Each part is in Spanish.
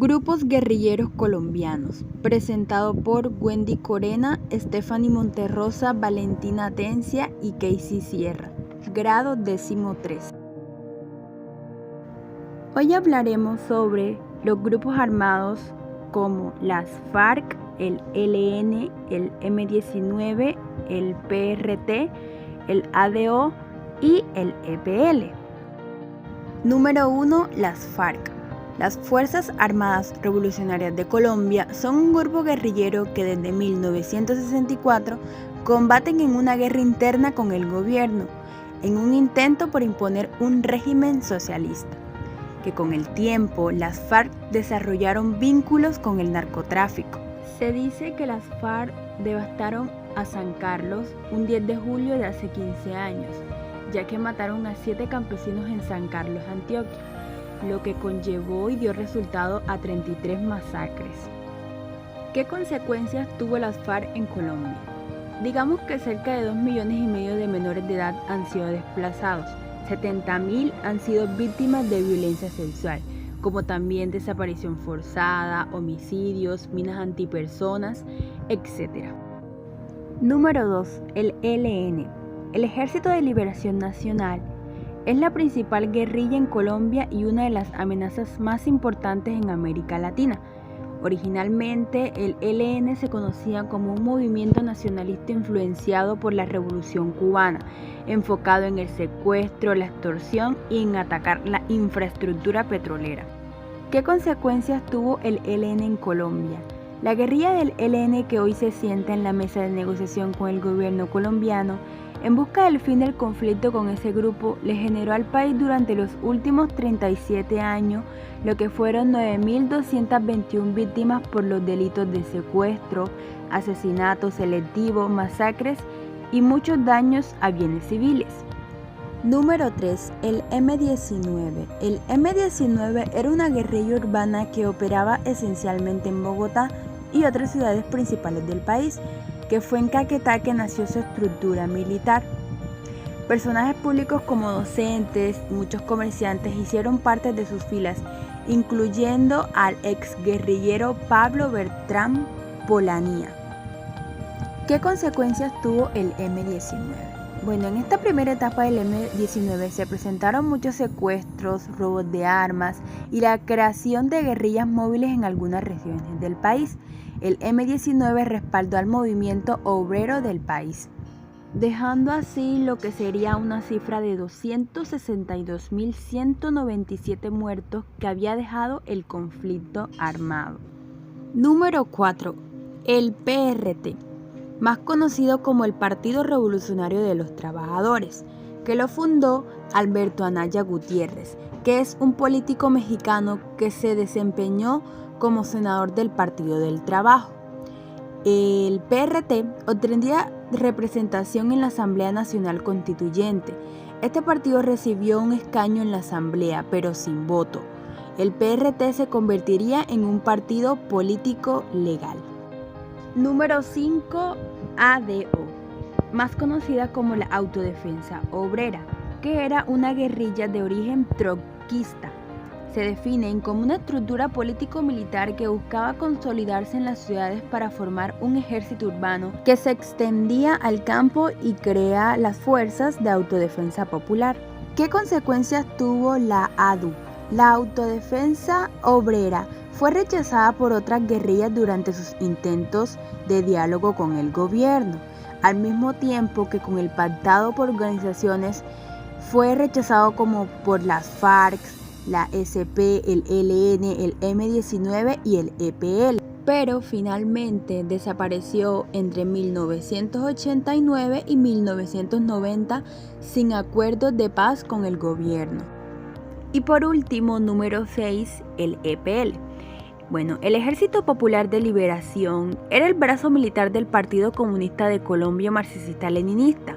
Grupos guerrilleros colombianos, presentado por Wendy Corena, Stephanie Monterrosa, Valentina Atencia y Casey Sierra, grado 13. Hoy hablaremos sobre los grupos armados como las FARC, el ELN, el M-19, el PRT, el ADO y el EPL. Número 1. Las FARC. Las Fuerzas Armadas Revolucionarias de Colombia son un grupo guerrillero que desde 1964 combaten en una guerra interna con el gobierno, en un intento por imponer un régimen socialista, que con el tiempo las FARC desarrollaron vínculos con el narcotráfico. Se dice que las FARC devastaron a San Carlos un 10 de julio de hace 15 años, ya que mataron a 7 campesinos en San Carlos, Antioquia, lo que conllevó y dio resultado a 33 masacres. ¿Qué consecuencias tuvo las FARC en Colombia? Digamos que cerca de 2,5 millones de menores de edad han sido desplazados, 70,000 han sido víctimas de violencia sexual, como también desaparición forzada, homicidios, minas antipersonas, etc. Número 2. El ELN. El Ejército de Liberación Nacional es la principal guerrilla en Colombia y una de las amenazas más importantes en América Latina. Originalmente, el ELN se conocía como un movimiento nacionalista influenciado por la Revolución Cubana, enfocado en el secuestro, la extorsión y en atacar la infraestructura petrolera. ¿Qué consecuencias tuvo el ELN en Colombia? La guerrilla del ELN, que hoy se sienta en la mesa de negociación con el gobierno colombiano, en busca del fin del conflicto con ese grupo, le generó al país durante los últimos 37 años lo que fueron 9.221 víctimas por los delitos de secuestro, asesinato selectivo, masacres y muchos daños a bienes civiles. Número 3. El M-19. El M-19 era una guerrilla urbana que operaba esencialmente en Bogotá y otras ciudades principales del país, que fue en Caquetá que nació su estructura militar. Personajes públicos como docentes y muchos comerciantes hicieron parte de sus filas, incluyendo al exguerrillero Pablo Bertrán Polanía. ¿Qué consecuencias tuvo el M-19? Bueno, en esta primera etapa del M-19 se presentaron muchos secuestros, robos de armas y la creación de guerrillas móviles en algunas regiones del país. El M-19 respaldó al movimiento obrero del país, dejando así lo que sería una cifra de 262.197 muertos que había dejado el conflicto armado. Número 4. El PRT, más conocido como el Partido Revolucionario de los Trabajadores, que lo fundó Alberto Anaya Gutiérrez, que es un político mexicano que se desempeñó como senador del Partido del Trabajo. El PRT obtendría representación en la Asamblea Nacional Constituyente. Este partido recibió un escaño en la Asamblea, pero sin voto. El PRT se convertiría en un partido político legal. Número 5. ADO, más conocida como la Autodefensa Obrera, que era una guerrilla de origen trotskista. Se definen como una estructura político-militar que buscaba consolidarse en las ciudades para formar un ejército urbano que se extendía al campo y crea las fuerzas de autodefensa popular. ¿Qué consecuencias tuvo la ADU? La Autodefensa Obrera fue rechazada por otras guerrillas durante sus intentos de diálogo con el gobierno, al mismo tiempo que con el pactado por organizaciones fue rechazado como por las FARC, la SP, el ELN, el M-19 y el EPL, pero finalmente desapareció entre 1989 y 1990 sin acuerdos de paz con el gobierno. Y por último, número 6, el EPL. Bueno, el Ejército Popular de Liberación era el brazo militar del Partido Comunista de Colombia marxista-leninista.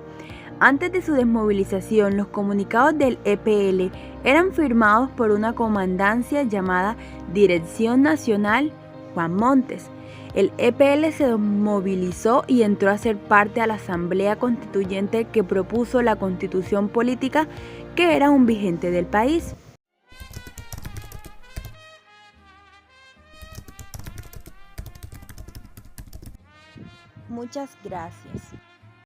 Antes de su desmovilización, los comunicados del EPL eran firmados por una comandancia llamada Dirección Nacional Juan Montes. El EPL se desmovilizó y entró a ser parte de la Asamblea Constituyente que propuso la constitución política que era un vigente del país. Muchas gracias.